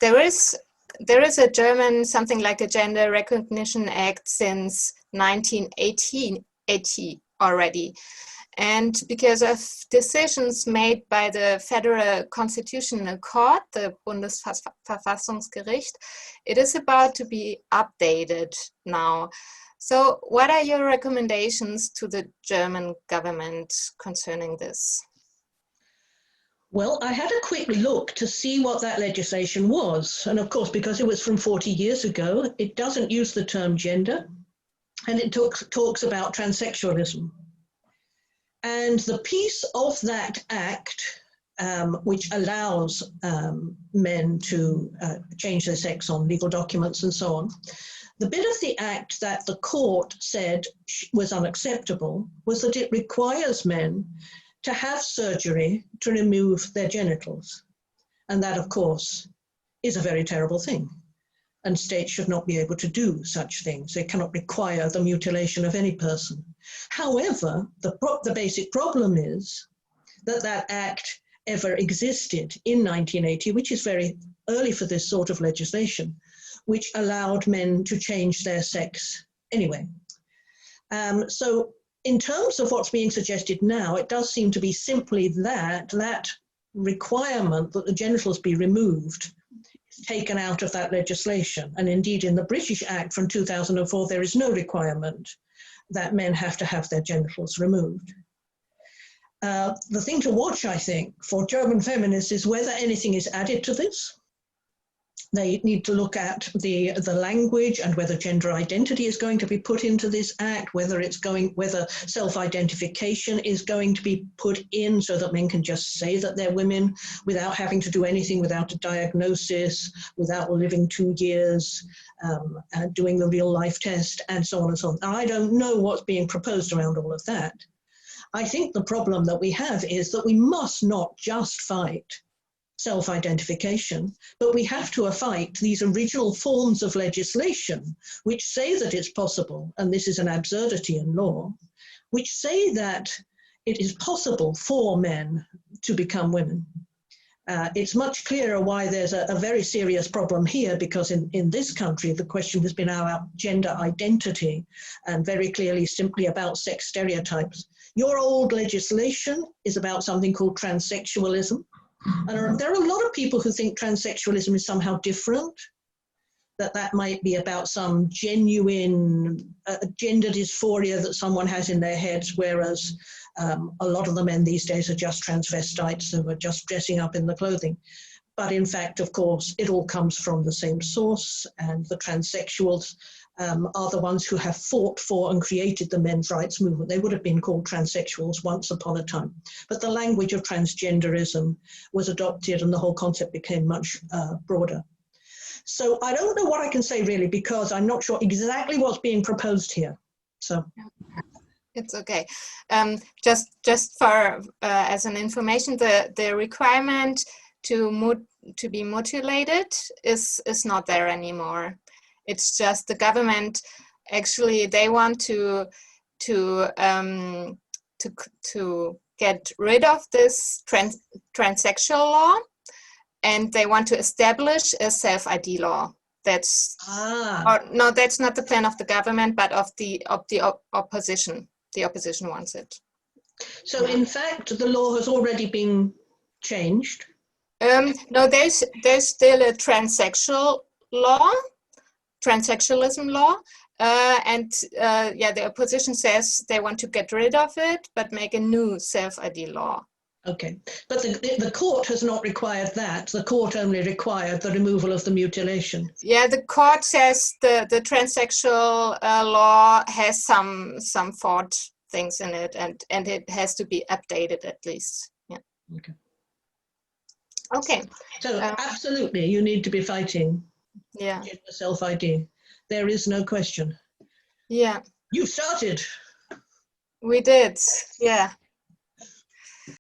there is a German, something like a Gender Recognition Act since 1980 already. And because of decisions made by the Federal Constitutional Court, the Bundesverfassungsgericht, it is about to be updated now. So what are your recommendations to the German government concerning this? Well, I had a quick look to see what that legislation was. And of course, because it was from 40 years ago, it doesn't use the term gender, and it talks about transsexualism. And the piece of that act, which allows men to change their sex on legal documents and so on, the bit of the act that the court said was unacceptable was that it requires men to have surgery to remove their genitals. And that, of course, is a very terrible thing. And states should not be able to do such things. They cannot require the mutilation of any person. However, the basic problem is that that act ever existed in 1980, which is very early for this sort of legislation, which allowed men to change their sex anyway. So in terms of what's being suggested now, it does seem to be simply that requirement that the genitals be removed is taken out of that legislation. And indeed, in the British Act from 2004, there is no requirement that men have to have their genitals removed. The thing to watch, I think, for German feminists is whether anything is added to this. They need to look at the language and whether gender identity is going to be put into this act, whether self-identification is going to be put in so that men can just say that they're women without having to do anything, without a diagnosis, without living 2 years, doing the real life test, and so on and so on. Now, I don't know what's being proposed around all of that. I think the problem that we have is that we must not just fight self-identification, but we have to fight these original forms of legislation which say that it's possible, and this is an absurdity in law, which say that it is possible for men to become women. It's much clearer why there's a very serious problem here, because in this country, the question has been about gender identity and very clearly simply about sex stereotypes. Your old legislation is about something called transsexualism. And there are a lot of people who think transsexualism is somehow different, that might be about some genuine gender dysphoria that someone has in their heads, whereas a lot of the men these days are just transvestites who are just dressing up in the clothing. But in fact, of course, it all comes from the same source, and the transsexuals are the ones who have fought for and created the men's rights movement. They would have been called transsexuals once upon a time. But the language of transgenderism was adopted and the whole concept became much broader. So I don't know what I can say really, because I'm not sure exactly what's being proposed here. So it's okay. Just for as an information, the requirement to be mutilated is not there anymore. It's just the government, actually, they want to get rid of this transsexual law, and they want to establish a self-ID law. That's no, that's not the plan of the government, but of the opposition. The opposition wants it. So in fact, the law has already been changed. No, there's still a transsexualism law, and the opposition says they want to get rid of it, but make a new self-ID law. Okay, but the court has not required that. The court only required the removal of the mutilation. Yeah, the court says the transsexual law has some flawed things in it, and it has to be updated at least. Yeah. Okay. Okay. So absolutely, you need to be fighting. Yeah. Gender self-ID. There is no question. Yeah. You started. We did. Yeah.